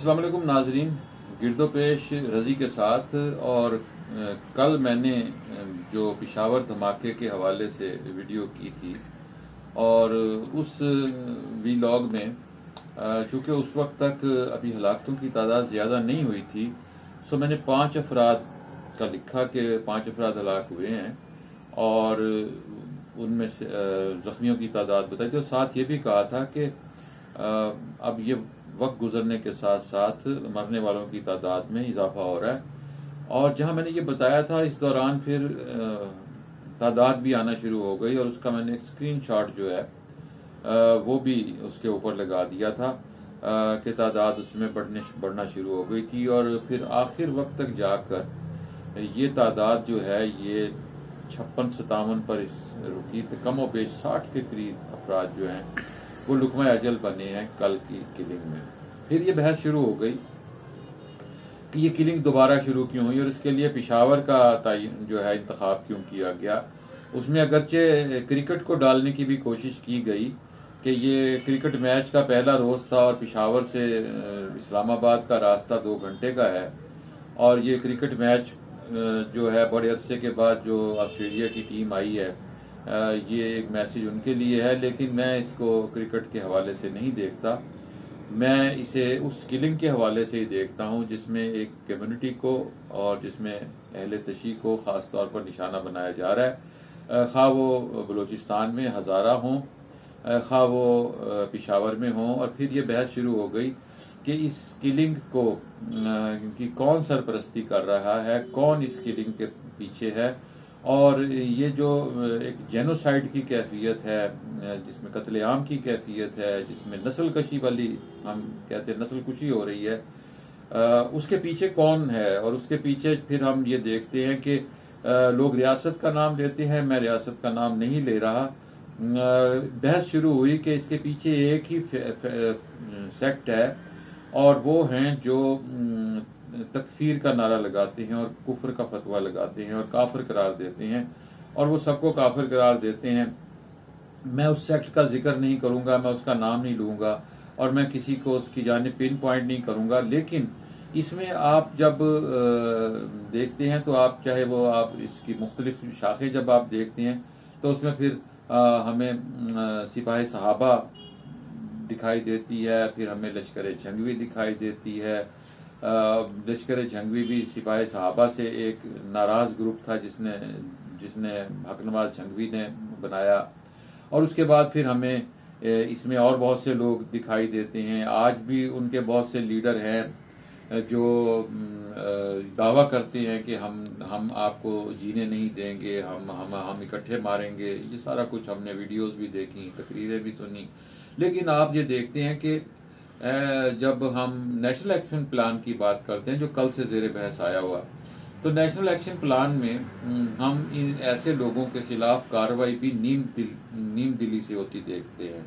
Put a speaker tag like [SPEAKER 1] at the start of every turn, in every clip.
[SPEAKER 1] अस्सलाम वालेकुम नाजरीन, गिरदोपेश रजी के साथ। और कल मैंने जो पिशावर धमाके के हवाले से वीडियो की थी और उस वीलॉग में चूँकि उस वक्त तक अभी हलाकतों की तादाद ज़्यादा नहीं हुई थी, सो मैंने 5 अफराद का लिखा कि 5 अफराद हलाक हुए हैं और उनमें से ज़ख्मियों की तादाद बताई थी। और साथ ये भी कहा था कि अब ये वक्त गुजरने के साथ साथ मरने वालों की तादाद में इजाफा हो रहा है। और जहां मैंने ये बताया था, इस दौरान फिर तादाद भी आना शुरू हो गई और उसका मैंने एक स्क्रीनशॉट जो है वो भी उसके ऊपर लगा दिया था कि तादाद उसमें बढ़ना शुरू हो गई थी। और फिर आखिर वक्त तक जाकर ये तादाद जो है ये 56-57 पर रुकी। तो कम और बेश 60 के करीब अफराद जो हैं वो लुकमा अजल बने हैं कल की किलिंग में। फिर ये बहस शुरू हो गई कि ये किलिंग दोबारा शुरू क्यों हुई और इसके लिए पिशावर का तयन जो है इंतखाब क्यों किया गया। उसमें अगरचे क्रिकेट को डालने की भी कोशिश की गई कि ये क्रिकेट मैच का पहला रोज था और पिशावर से इस्लामाबाद का रास्ता 2 घंटे का है और ये क्रिकेट मैच जो है बड़े अरसे के बाद जो ऑस्ट्रेलिया की टीम आई है, ये एक मैसेज उनके लिए है। लेकिन मैं इसको क्रिकेट के हवाले से नहीं देखता, मैं इसे उस किलिंग के हवाले से ही देखता हूँ जिसमें एक कम्युनिटी को और जिसमें अहले तशी को ख़ास तौर पर निशाना बनाया जा रहा है। खा वो बलूचिस्तान में हज़ारा हों, खा वो पिशावर में हों। और फिर ये बहस शुरू हो गई कि इस किलिंग को कि कौन सरपरस्ती कर रहा है, कौन इस किलिंग के पीछे है। और ये जो एक जेनोसाइड की कैफियत है, जिसमें कत्लेआम की कैफियत है, जिसमें नस्ल कशी वाली हम कहते हैं नस्ल कुशी हो रही है, उसके पीछे कौन है। और उसके पीछे फिर हम ये देखते हैं कि लोग रियासत का नाम लेते हैं, मैं रियासत का नाम नहीं ले रहा। बहस शुरू हुई कि इसके पीछे एक ही सेक्ट है और वो हैं जो तकफीर का नारा लगाते हैं और कुफर का फतवा लगाते हैं और काफिर करार देते हैं और वो सबको काफिर करार देते हैं। मैं उस सेक्ट का जिक्र नहीं करूंगा, मैं उसका नाम नहीं लूंगा और मैं किसी को उसकी जानिब पिन पॉइंट नहीं करूंगा। लेकिन इसमें आप जब देखते हैं तो आप चाहे वो आप इसकी मुख्तलिफ शाखें जब आप देखते हैं तो उसमें फिर हमें सिपाही सहाबा दिखाई देती है, फिर हमें लश्कर जंगवी दिखाई देती है। लश्कर जंगवी भी सिपाही सहाबा से एक नाराज ग्रुप था जिसने हकनवाज जंगवी ने बनाया। और उसके बाद फिर हमें इसमें और बहुत से लोग दिखाई देते हैं। आज भी उनके बहुत से लीडर हैं जो दावा करते हैं कि हम आपको जीने नहीं देंगे, हम इकट्ठे मारेंगे। ये सारा कुछ हमने वीडियोस भी देखी, तकरीरें भी सुनी। लेकिन आप ये देखते हैं कि जब हम नेशनल एक्शन प्लान की बात करते हैं जो कल से ज़ेरे बहस आया हुआ, तो नेशनल एक्शन प्लान में हम इन ऐसे लोगों के खिलाफ कार्रवाई भी नीम दिली से होती देखते हैं।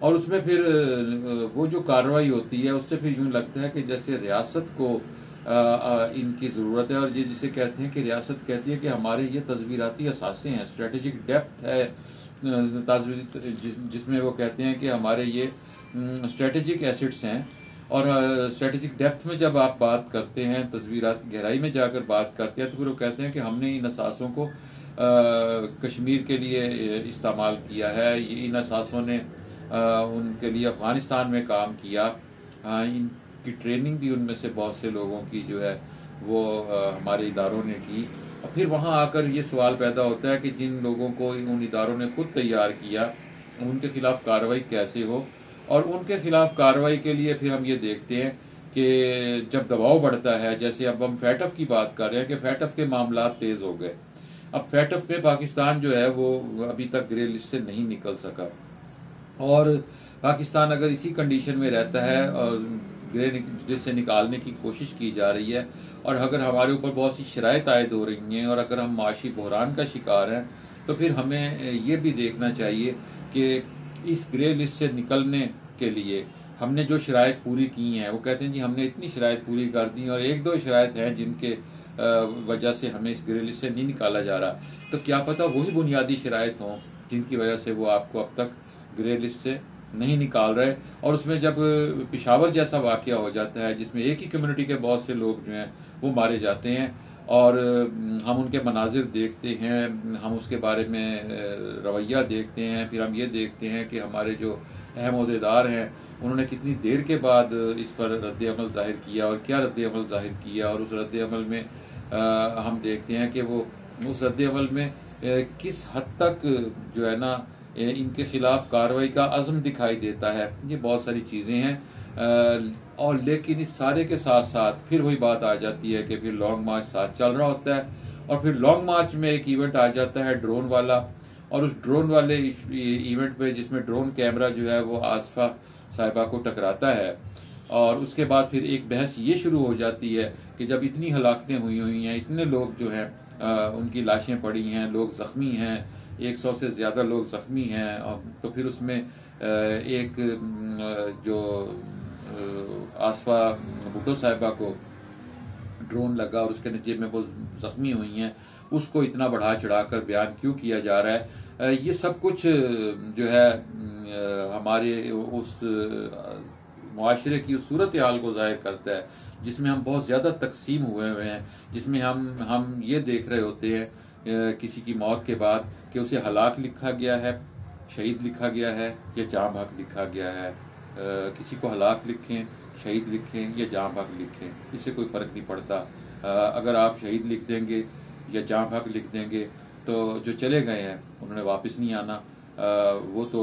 [SPEAKER 1] और उसमें फिर वो जो कार्रवाई होती है उससे फिर यूं लगता है कि जैसे रियासत को इनकी ज़रूरत है। और ये जिसे कहते हैं कि रियासत कहती है कि हमारे ये तस्वीराती असासे हैं, स्ट्रेटेजिक डेप्थ है, जिसमें वो कहते हैं कि हमारे ये स्ट्रेटेजिक एसेट्स हैं। और स्ट्रेटेजिक डेप्थ में जब आप बात करते हैं, तस्वीरात गहराई में जाकर बात करते हैं, तो फिर वो कहते हैं कि हमने इन असासों को कश्मीर के लिए इस्तेमाल किया है, इन असासों ने उनके लिए अफगानिस्तान में काम किया। इनकी ट्रेनिंग भी उनमें से बहुत से लोगों की जो है वो हमारे इदारों ने की। और फिर वहाँ आकर ये सवाल पैदा होता है कि जिन लोगों को उन इदारों ने खुद तैयार किया उनके खिलाफ कार्रवाई कैसे हो। और उनके खिलाफ कार्रवाई के लिए फिर हम ये देखते हैं कि जब दबाव बढ़ता है, जैसे अब हम फैटफ की बात कर रहे हैं कि फैटफ के मामला तेज हो गए। अब फैटफ में पाकिस्तान जो है वो अभी तक ग्रे लिस्ट से नहीं निकल सका और पाकिस्तान अगर इसी कंडीशन में रहता है और ग्रे लिस्ट से निकालने की कोशिश की जा रही है और अगर हमारे ऊपर बहुत सी शराइत आयद हो रही हैं और अगर हम माशी बहरान का शिकार हैं, तो फिर हमें ये भी देखना चाहिए कि इस ग्रे लिस्ट से निकलने के लिए हमने जो शराइत पूरी की हैं, वो कहते हैं जी हमने इतनी शराइत पूरी कर दी और 1-2 शराइत हैं जिनके वजह से हमें इस ग्रे लिस्ट से नहीं निकाला जा रहा। तो क्या पता वही बुनियादी शराइत हों जिनकी वजह से वो आपको अब तक ग्रे लिस्ट से नहीं निकाल रहे। और उसमें जब पेशावर जैसा वाकया हो जाता है जिसमें एक ही कम्युनिटी के बहुत से लोग जो हैं वो मारे जाते हैं और हम उनके मनाजिर देखते हैं, हम उसके बारे में रवैया देखते हैं, फिर हम ये देखते हैं कि हमारे जो अहम ओहदेदार हैं उन्होंने कितनी देर के बाद इस पर रद्द अमल जाहिर किया और क्या रद्द अमल जाहिर किया, और उस रद्द अमल में हम देखते हैं कि वो उस रद्द अमल में किस हद तक जो है ना इनके खिलाफ कार्रवाई का अज़्म दिखाई देता है। ये बहुत सारी चीज़ें हैं और लेकिन इस सारे के साथ साथ फिर वही बात आ जाती है कि फिर लॉन्ग मार्च साथ चल रहा होता है और फिर लॉन्ग मार्च में एक इवेंट आ जाता है ड्रोन वाला, और उस ड्रोन वाले इवेंट में जिसमें ड्रोन कैमरा जो है वो आसफा साहिबा को टकराता है और उसके बाद फिर एक बहस ये शुरू हो जाती है कि जब इतनी हलाकतें हुई हैं, इतने लोग जो हैं उनकी लाशें पड़ी हैं, लोग जख्मी हैं, 100 से ज़्यादा लोग जख्मी हैं, और तो फिर उसमें एक जो आसफा भुट्टो साहिबा को ड्रोन लगा और उसके नतीजे में वो जख्मी हुई हैं, उसको इतना बढ़ा चढ़ाकर बयान क्यों किया जा रहा है। ये सब कुछ जो है हमारे उस मुआशरे की उस सूरत हाल को जाहिर करता है जिसमें हम बहुत ज़्यादा तकसीम हुए हैं, जिसमें हम ये देख रहे होते हैं किसी की मौत के बाद कि उसे हलाक लिखा गया है, शहीद लिखा गया है या जाँ बहक लिखा गया है। किसी को हलाक लिखें, शहीद लिखें या जाँ बहक लिखें, इससे कोई फ़र्क नहीं पड़ता। अगर आप शहीद लिख देंगे या जाँ बहक लिख देंगे तो जो चले गए हैं उन्होंने वापस नहीं आना। वो तो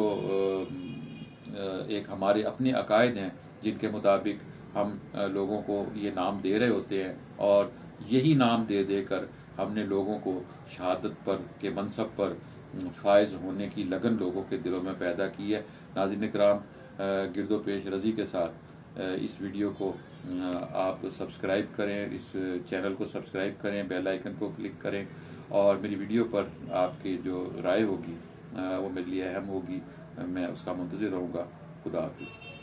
[SPEAKER 1] एक हमारे अपने अकायद हैं जिनके मुताबिक हम लोगों को ये नाम दे रहे होते हैं और यही नाम दे देकर हमने लोगों को शहादत पर के मनसब पर फायज होने की लगन लोगों के दिलों में पैदा की है। नाज़रीन इकराम, गिरदो पेश रज़ी के साथ इस वीडियो को आप सब्सक्राइब करें, इस चैनल को सब्सक्राइब करें, बेल आइकन को क्लिक करें और मेरी वीडियो पर आपकी जो राय होगी वो मेरे लिए अहम होगी। मैं उसका मुंतज़िर रहूँगा। खुदा हाफ़िज़।